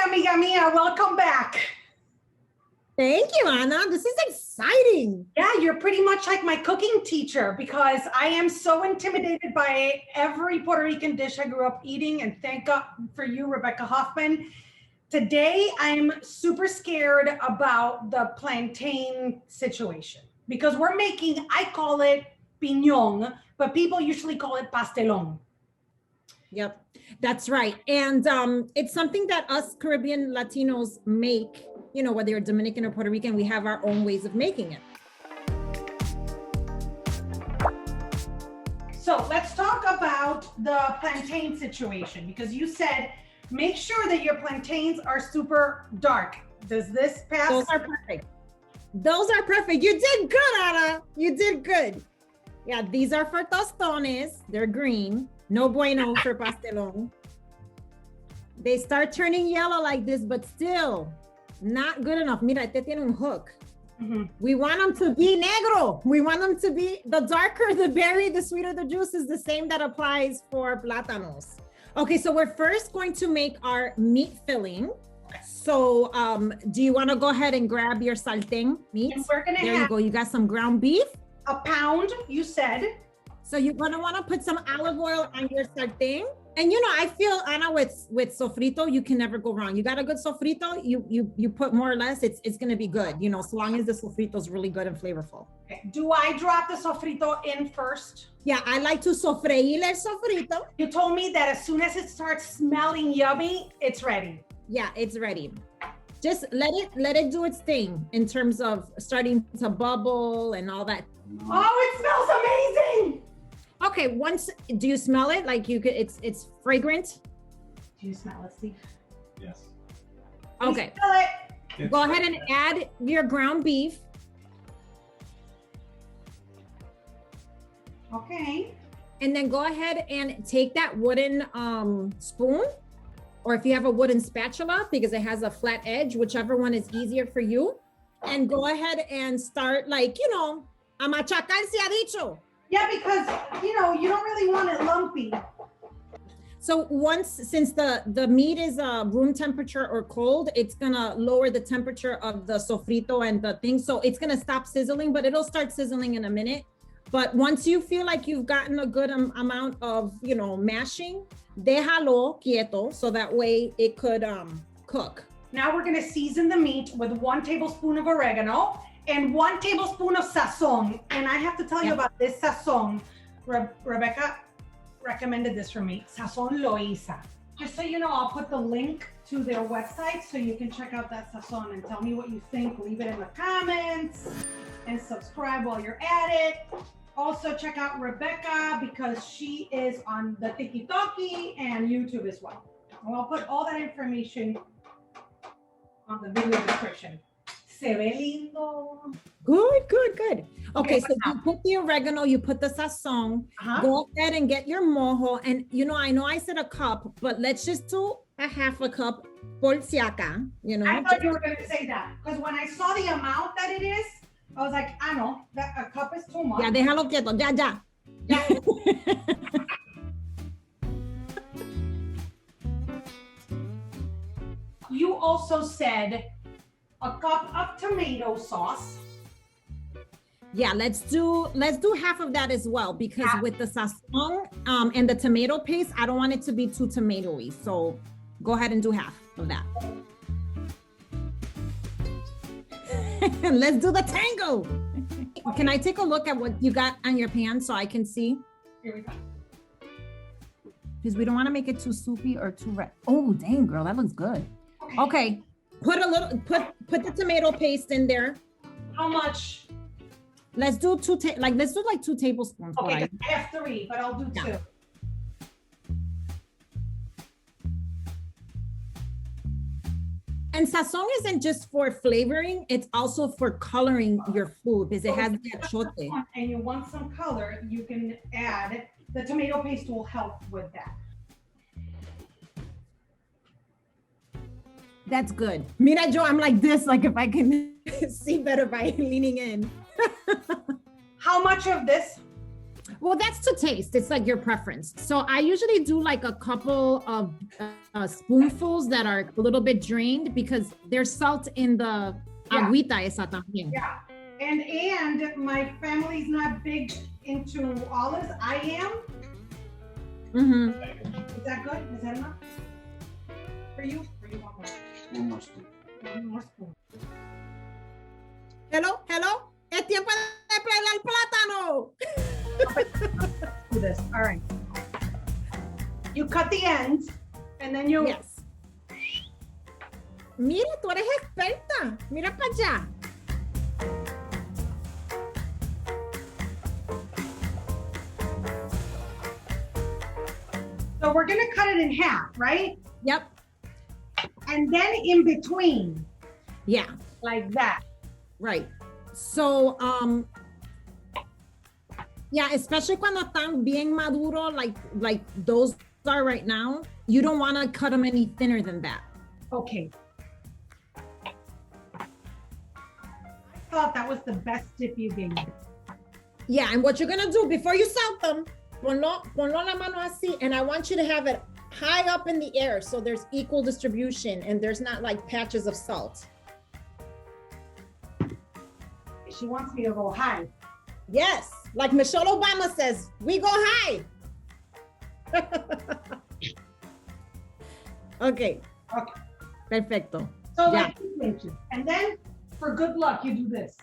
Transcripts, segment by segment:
amiga mia. Welcome back. Thank you, Ana. This is exciting. Yeah, you're pretty much like my cooking teacher because I am so intimidated by every Puerto Rican dish I grew up eating. And thank God for you, Rebecca Huffman. Today, I'm super scared about the plantain situation because we're making, I call it piñón, but people usually call it pastelon. Yep, that's right. And it's something that us Caribbean Latinos make, you know, whether you're Dominican or Puerto Rican, we have our own ways of making it. So let's talk about the plantain situation because you said, make sure that your plantains are super dark. Does this pass? Those are perfect. Those are perfect. You did good, Ana. You did good. Yeah, these are for tostones. They're green. No bueno for pastelon. They start turning yellow like this, but still not good enough. Mira, este tiene un hook. Mm-hmm. We want them to be negro. We want them to be, the darker the berry, the sweeter the juice is the same that applies for plátanos. Okay, so we're first going to make our meat filling. So do you want to go ahead and grab your sartén meat? And we're gonna there you go. You got some ground beef. A pound, you said. So you're gonna want to put some olive oil on your sartén. And you know, I feel, Ana, with sofrito, you can never go wrong. You got a good sofrito, you put more or less, it's gonna be good, you know, so long as the sofrito is really good and flavorful. Okay. Do I drop the sofrito in first? Yeah, I like to sofreír el sofrito. You told me that as soon as it starts smelling yummy, it's ready. Yeah, it's ready. Just let it do its thing in terms of starting to bubble and all that. Oh, it smells amazing. Okay, once, do you smell it? Like you could, it's fragrant? Do you smell it, Steve? Yes. Okay. You smell it? Go ahead and add your ground beef. Okay. And then go ahead and take that wooden spoon, or if you have a wooden spatula, because it has a flat edge, whichever one is easier for you. And go ahead and start, like, you know, a machacar se ha dicho. Yeah, because, you know, you don't really want it lumpy. So once, since the meat is room temperature or cold, it's gonna lower the temperature of the sofrito and the thing. So it's gonna stop sizzling, but it'll start sizzling in a minute. But once you feel like you've gotten a good amount of, you know, mashing, déjalo quieto, so that way it could cook. Now we're gonna season the meat with 1 tablespoon of oregano and 1 tablespoon of Sazon. And I have to tell you about this Sazon. Rebecca recommended this for me, Sazon Loiza. Just so you know, I'll put the link to their website so you can check out that Sazon and tell me what you think. Leave it in the comments and subscribe while you're at it. Also check out Rebeca because she is on the TikTok and YouTube as well. And I'll put all that information on the video description. Se ve lindo. Good. Okay, so you put the oregano, you put the sazon, go ahead and get your mojo. And you know I said a cup, but let's just do a half a cup por si acá, you know. I thought you were going to say that because when I saw the amount that it is, I was like, I know, that a cup is too much. Ya, déjalo quieto, ya. You also said a cup of tomato sauce. Yeah, let's do half of that as well because with the sazon and the tomato paste, I don't want it to be too tomatoey. So go ahead and do half of that. Let's do the tango. Can I take a look at what you got on your pan so I can see? Here we go. Because we don't want to make it too soupy or too red. Oh, dang, girl, that looks good. Okay. Put put the tomato paste in there. How much? Let's do let's do like 2 tablespoons. Okay, I have 3, but I'll do 2. And sazon isn't just for flavoring, it's also for coloring your food because it has that chote. And you want some color, you can add, the tomato paste will help with that. That's good. Mira, Joe, I'm like this, like if I can see better by leaning in. How much of this? Well, that's to taste. It's like your preference. So I usually do like a couple of spoonfuls that are a little bit drained because there's salt in the agüita esa también. Yeah. And my family's not big into olives. I am. Mm-hmm. Is that good? Is that enough? For you? Or you want more? One more spoon. One more spoon. Hello, hello. Es tiempo de pelar plátano. Do this. All right. You cut the ends, and then you. Yes. Mira, tú eres experta. Mira para allá. So we're gonna cut it in half, right? Yep. And then in between. Yeah. Like that. Right. So, yeah, especially cuando están bien maduro, like those are right now, you don't want to cut them any thinner than that. Okay. I thought that was the best tip you gave me. Yeah, and what you're gonna do before you salt them, ponlo la mano así, and I want you to have it high up in the air so there's equal distribution and there's not like patches of salt. She wants me to go high. Yes, like Michelle Obama says, we go high. Okay. Perfecto. So Yeah. like 2 inches. And then for good luck, you do this.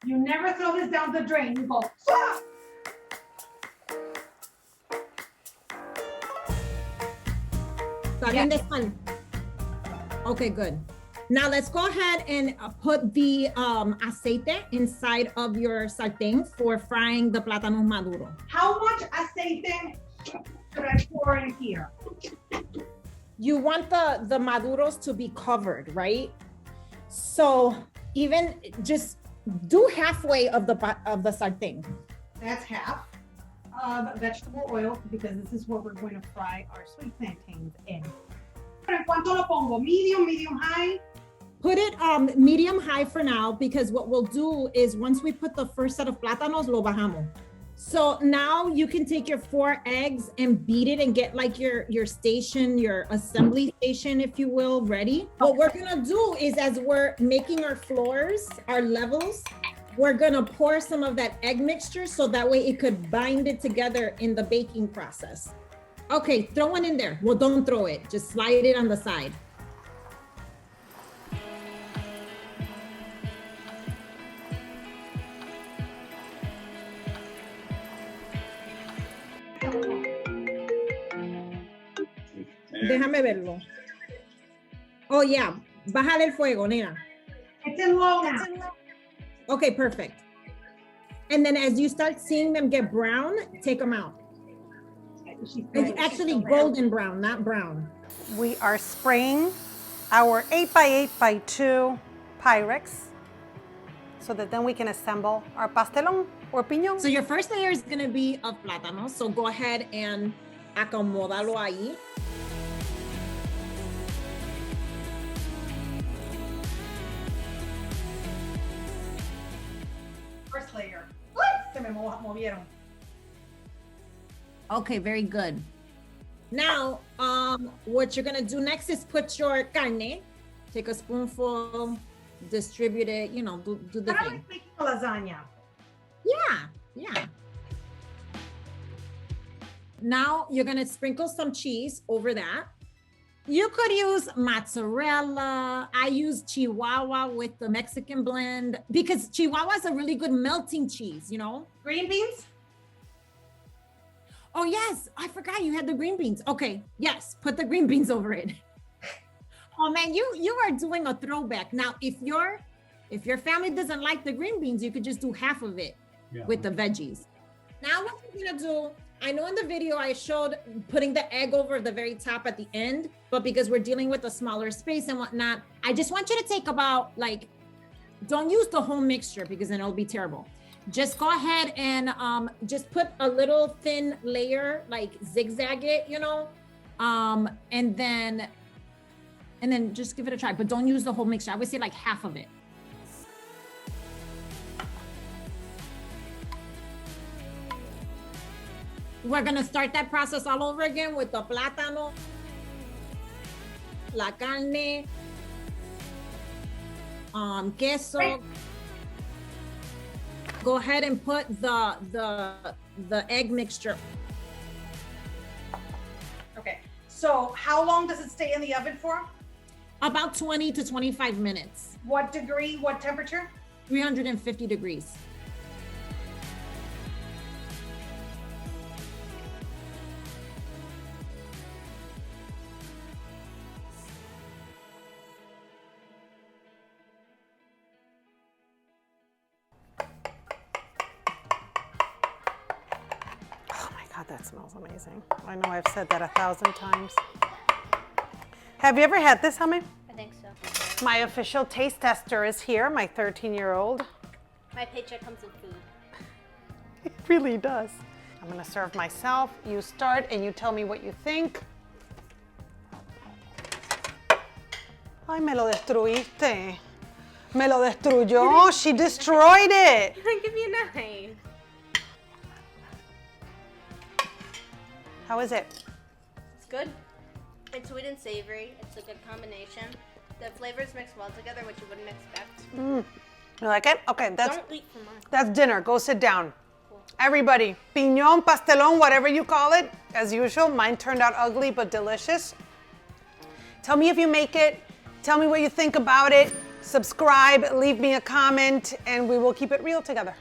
You never throw this down the drain. You go, "Ah!" Está bien de sal. Okay, good. Now let's go ahead and put the aceite inside of your sartén for frying the plátanos maduro. How much aceite should I pour in here? You want the maduros to be covered, right? So even just do halfway of the sartén. That's half of vegetable oil because this is what we're going to fry our sweet plantains in. ¿En cuánto lo pongo? Medium high? Put it medium high for now because what we'll do is once we put the first set of plátanos, lo bajamos. So now you can take your 4 eggs and beat it and get like your station, your assembly station, if you will, ready. What we're gonna do is as we're making our floors, our levels, we're gonna pour some of that egg mixture so that way it could bind it together in the baking process. Okay, throw one in there. Well, don't throw it. Just slide it on the side. Déjame verlo. Oh, yeah. Bájale el fuego, nena. It's in low now. Okay, perfect. And then as you start seeing them get brown, take them out. It's actually golden brown, not brown. We are spraying our 8x8x2 Pyrex so that then we can assemble our pastelon or piñón. So your first layer is going to be of plátano. So go ahead and acomódalo ahí. First layer. Se me movieron. Okay, very good. Now, what you're gonna do next is put your carne, take a spoonful, distribute it, you know, do the Kind of thing. like making a lasagna. Yeah. Now you're gonna sprinkle some cheese over that. You could use mozzarella. I use Chihuahua with the Mexican blend because Chihuahua is a really good melting cheese, you know? Green beans? Oh yes, I forgot you had the green beans. Okay, yes, put the green beans over it. Oh man, you are doing a throwback. Now, if your family doesn't like the green beans, you could just do half of it with the veggies. Now what you're gonna do, I know in the video I showed putting the egg over the very top at the end, but because we're dealing with a smaller space and whatnot, I just want you to take about don't use the whole mixture because then it'll be terrible. Just go ahead and just put a little thin layer, like zigzag it, you know, and then just give it a try, but don't use the whole mixture. I would say like half of it. We're gonna start that process all over again with the plátano, la carne, queso. Wait. Go ahead and put the egg mixture. Okay. So how long does it stay in the oven for? About 20 to 25 minutes. What degree, what temperature? 350 degrees. Oh my God, that smells amazing. I know I've said that 1,000 times. Have you ever had this, Huffman? I think so. My official taste tester is here, my 13-year-old. My paycheck comes with food. It really does. I'm gonna serve myself. You start and you tell me what you think. Ay, me lo destruiste. Me lo destruyó. She destroyed it. Give me a knife. How is it? It's good. It's sweet and savory. It's a good combination. The flavors mix well together, which you wouldn't expect. You like it? Okay, Don't eat for mine. that's dinner. Go sit down. Everybody, piñón, pastelón, whatever you call it, as usual. Mine turned out ugly but delicious. Tell me if you make it. Tell me what you think about it. Subscribe, leave me a comment, and we will keep it real together.